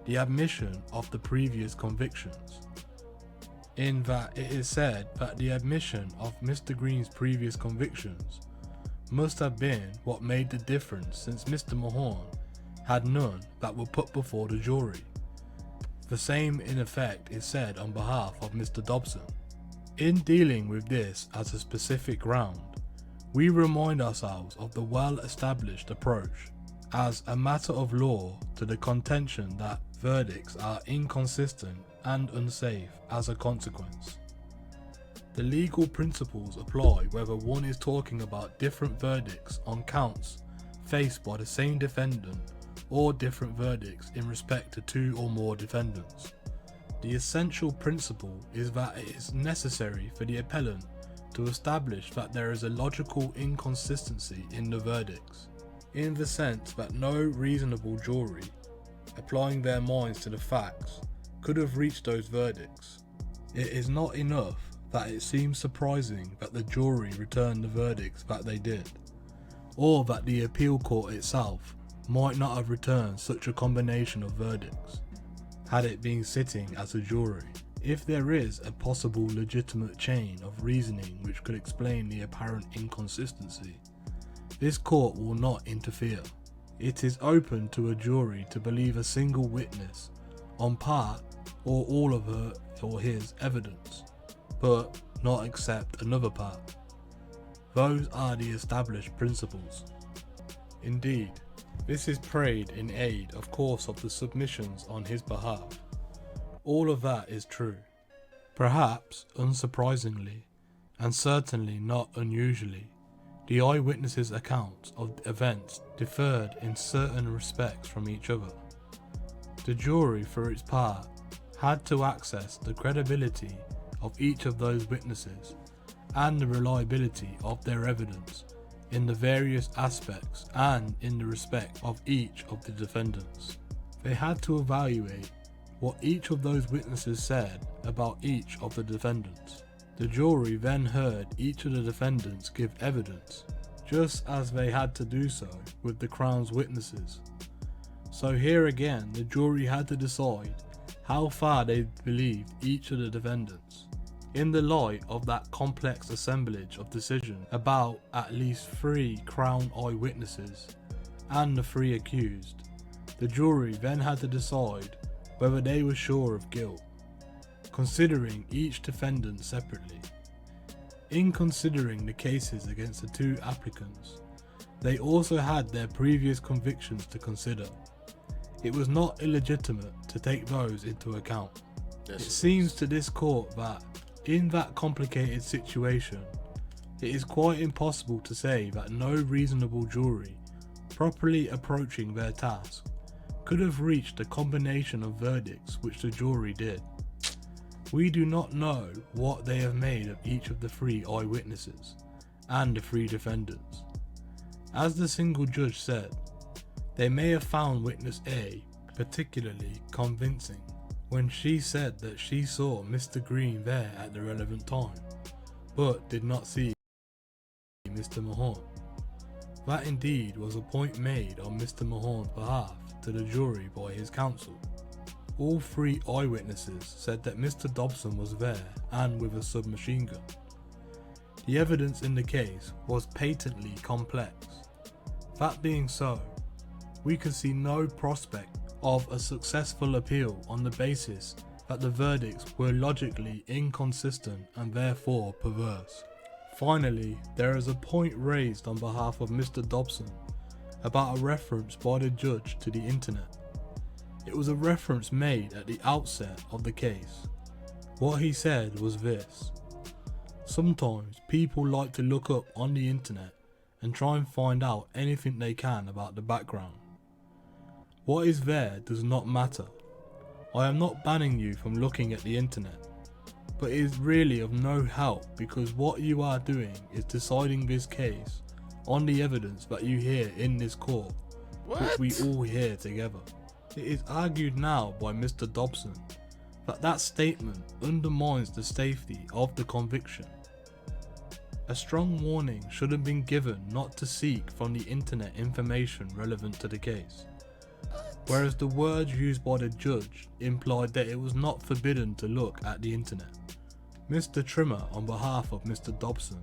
the admission of the previous convictions, in that it is said that the admission of Mr. Green's previous convictions must have been what made the difference, since Mr. Mahorn had none that were put before the jury. The same in effect is said on behalf of Mr. Dobson. In dealing with this as a specific ground, we remind ourselves of the well-established approach as a matter of law to the contention that verdicts are inconsistent and unsafe as a consequence. The legal principles apply whether one is talking about different verdicts on counts faced by the same defendant or different verdicts in respect to 2 or more defendants. The essential principle is that it is necessary for the appellant to establish that there is a logical inconsistency in the verdicts, in the sense that no reasonable jury, applying their minds to the facts, could have reached those verdicts. It is not enough that it seems surprising that the jury returned the verdicts that they did, or that the appeal court itself might not have returned such a combination of verdicts had it been sitting as a jury. If there is a possible legitimate chain of reasoning which could explain the apparent inconsistency, this court will not interfere. It is open to a jury to believe a single witness on part or all of her or his evidence, but not accept another part. Those are the established principles. Indeed, this is prayed in aid, of course, of the submissions on his behalf. All of that is true. Perhaps, unsurprisingly, and certainly not unusually, the eyewitnesses' accounts of events differed in certain respects from each other. The jury, for its part, had to access the credibility of each of those witnesses and the reliability of their evidence in the various aspects and in the respect of each of the defendants. They had to evaluate what each of those witnesses said about each of the defendants. The jury then heard each of the defendants give evidence, just as they had to do so with the Crown's witnesses. So here again, the jury had to decide how far they believed each of the defendants. In the light of that complex assemblage of decisions about at least 3 Crown eyewitnesses and the 3 accused, the jury then had to decide whether they were sure of guilt, considering each defendant separately. In considering the cases against the 2 applicants, they also had their previous convictions to consider. It was not illegitimate to take those into account. It seems to this court that, in that complicated situation, it is quite impossible to say that no reasonable jury, properly approaching their task, could have reached a combination of verdicts which the jury did. We do not know what they have made of each of the 3 eyewitnesses and the 3 defendants. As the single judge said, they may have found witness A particularly convincing when she said that she saw Mr. Green there at the relevant time, but did not see Mr. Mahone. That indeed was a point made on Mr. Mahone's behalf to the jury by his counsel. All 3 eyewitnesses said that Mr. Dobson was there and with a submachine gun. The evidence in the case was patently complex. That being so, we could see no prospect of a successful appeal on the basis that the verdicts were logically inconsistent and therefore perverse. Finally, there is a point raised on behalf of Mr. Dobson about a reference by the judge to the internet. It was a reference made at the outset of the case. What he said was this: sometimes people like to look up on the internet and try and find out anything they can about the background. What is there does not matter. I am not banning you from looking at the internet, but it is really of no help because what you are doing is deciding this case on the evidence that you hear in this court, which we all hear together. It is argued now by Mr. Dobson that that statement undermines the safety of the conviction. A strong warning should have been given not to seek from the internet information relevant to the case, whereas the words used by the judge implied that it was not forbidden to look at the internet. Mr. Trimmer, on behalf of Mr. Dobson,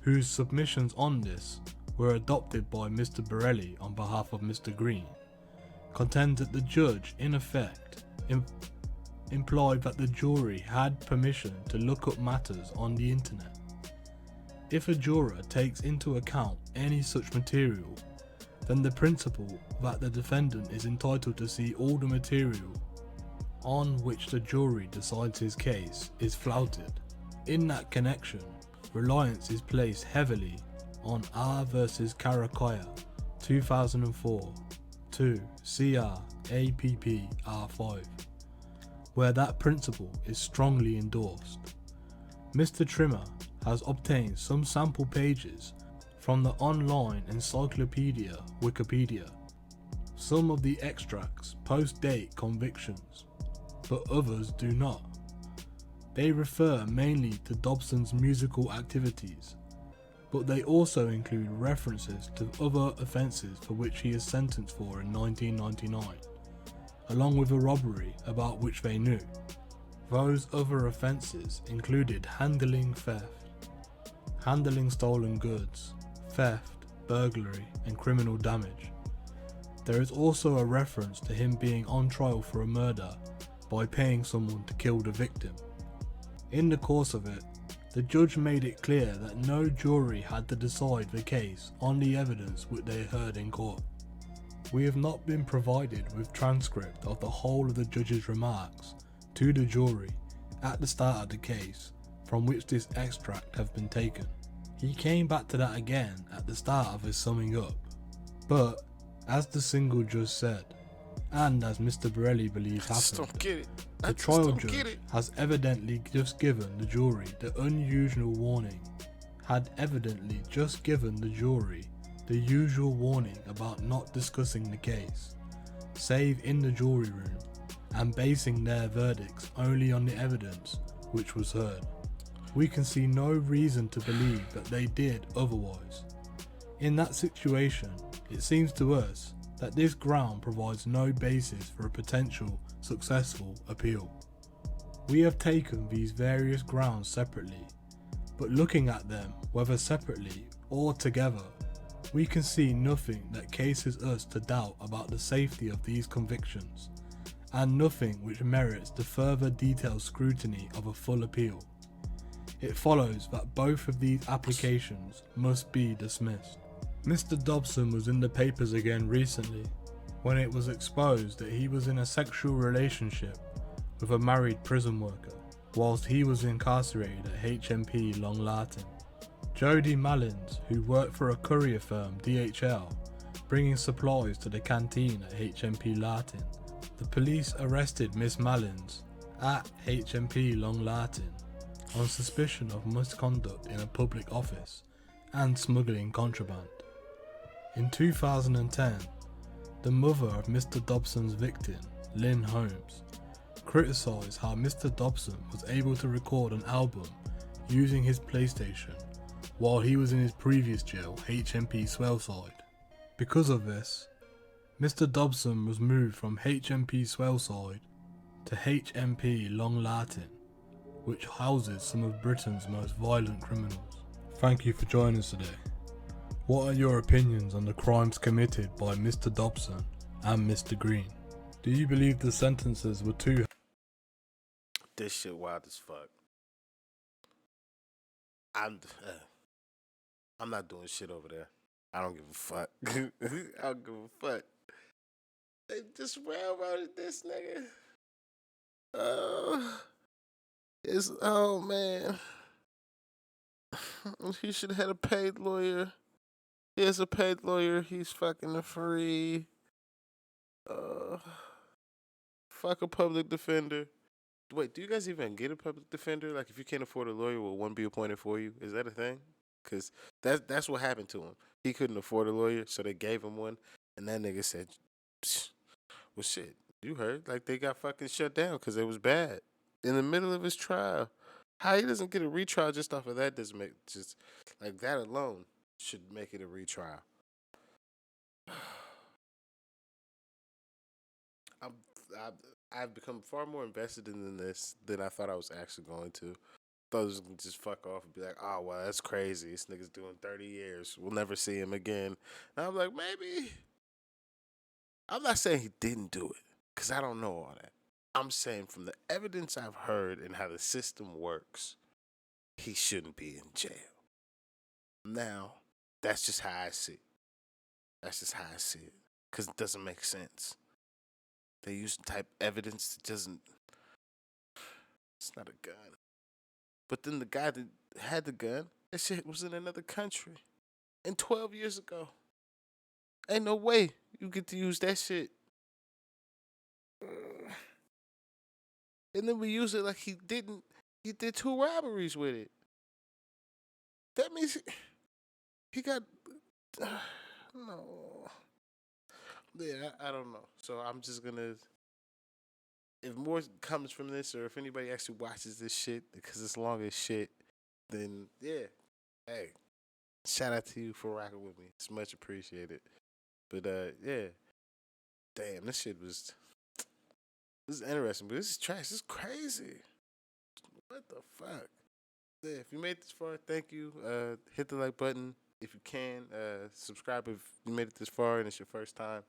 whose submissions on this were adopted by Mr. Borelli on behalf of Mr. Green, contends that the judge, in effect, implied that the jury had permission to look up matters on the internet. If a juror takes into account any such material, then the principle that the defendant is entitled to see all the material on which the jury decides his case is flouted. In that connection, reliance is placed heavily on R versus Karakaya 2004 to CR-APP-R5, where that principle is strongly endorsed. Mr. Trimmer has obtained some sample pages from the online encyclopedia Wikipedia. Some of the extracts post-date convictions, but others do not. They refer mainly to Dobson's musical activities, but they also include references to other offences for which he is sentenced for in 1999, along with a robbery about which they knew. Those other offences included handling theft, handling stolen goods, theft, burglary, and criminal damage. There is also a reference to him being on trial for a murder by paying someone to kill the victim. In the course of it, the judge made it clear that no jury had to decide the case on the evidence which they heard in court. We have not been provided with transcript of the whole of the judge's remarks to the jury at the start of the case from which this extract have been taken. He came back to that again at the start of his summing up, but as the single judge said, and as Mr. Borelli believes I just happened, don't get it. I the just trial don't get judge it. has evidently just given the jury the unusual warning, the usual warning about not discussing the case, save in the jury room, and basing their verdicts only on the evidence which was heard. We can see no reason to believe that they did otherwise. In that situation, it seems to us that this ground provides no basis for a potential successful appeal. We have taken these various grounds separately, but looking at them, whether separately or together, we can see nothing that cases us to doubt about the safety of these convictions, and nothing which merits the further detailed scrutiny of a full appeal. It follows that both of these applications must be dismissed. Mr. Dobson was in the papers again recently, when it was exposed that he was in a sexual relationship with a married prison worker, whilst he was incarcerated at HMP Long Lartin. Jody Malins, who worked for a courier firm DHL, bringing supplies to the canteen at HMP Lartin. The police arrested Miss Malins at HMP Long Lartin on suspicion of misconduct in a public office and smuggling contraband. In 2010, the mother of Mr. Dobson's victim, Lynn Holmes, criticised how Mr. Dobson was able to record an album using his PlayStation while he was in his previous jail, HMP Swellside. Because of this, Mr. Dobson was moved from HMP Swellside to HMP Long Lartin, which houses some of Britain's most violent criminals. Thank you for joining us today. What are your opinions on the crimes committed by Mr. Dobson and Mr. Green? Do you believe the sentences were too This shit wild as fuck. I'm not doing shit over there. I don't give a fuck. I don't give a fuck. They just railroaded this nigga. Oh man. He should have had a paid lawyer. He has a paid lawyer. He's fucking free. Fuck a public defender. Wait, do you guys even get a public defender? Like, if you can't afford a lawyer, will one be appointed for you? Is that a thing? Because that's what happened to him. He couldn't afford a lawyer, so they gave him one. And that nigga said, well, shit, you heard. Like, they got fucking shut down because it was bad. In the middle of his trial. How he doesn't get a retrial just off of that doesn't make, just, like, that alone should make it a retrial. I've become far more invested in this than I thought I was actually going to. Thought I was going to just fuck off and be like, oh, well, that's crazy. This nigga's doing 30 years. We'll never see him again. And I'm like, maybe. I'm not saying he didn't do it, because I don't know all that. I'm saying from the evidence I've heard and how the system works, he shouldn't be in jail. Now, that's just how I see it. That's just how I see it. Because it doesn't make sense. They use type evidence that doesn't. It's not a gun. But then the guy that had the gun, that shit was in another country. And 12 years ago. Ain't no way you get to use that shit. And then we use it like he didn't. He did 2 robberies with it. That means he got no. Yeah, I don't know. So I'm just gonna. If more comes from this, or if anybody actually watches this shit because it's long as shit, then yeah, hey, shout out to you for rocking with me. It's much appreciated. But yeah, damn, this shit was. This is interesting, but this is trash. This is crazy. What the fuck? Yeah, if you made this far, thank you. Hit the like button if you can. Subscribe if you made it this far and it's your first time.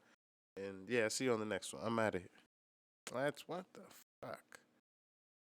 And yeah, see you on the next one. I'm out of here. That's what the fuck.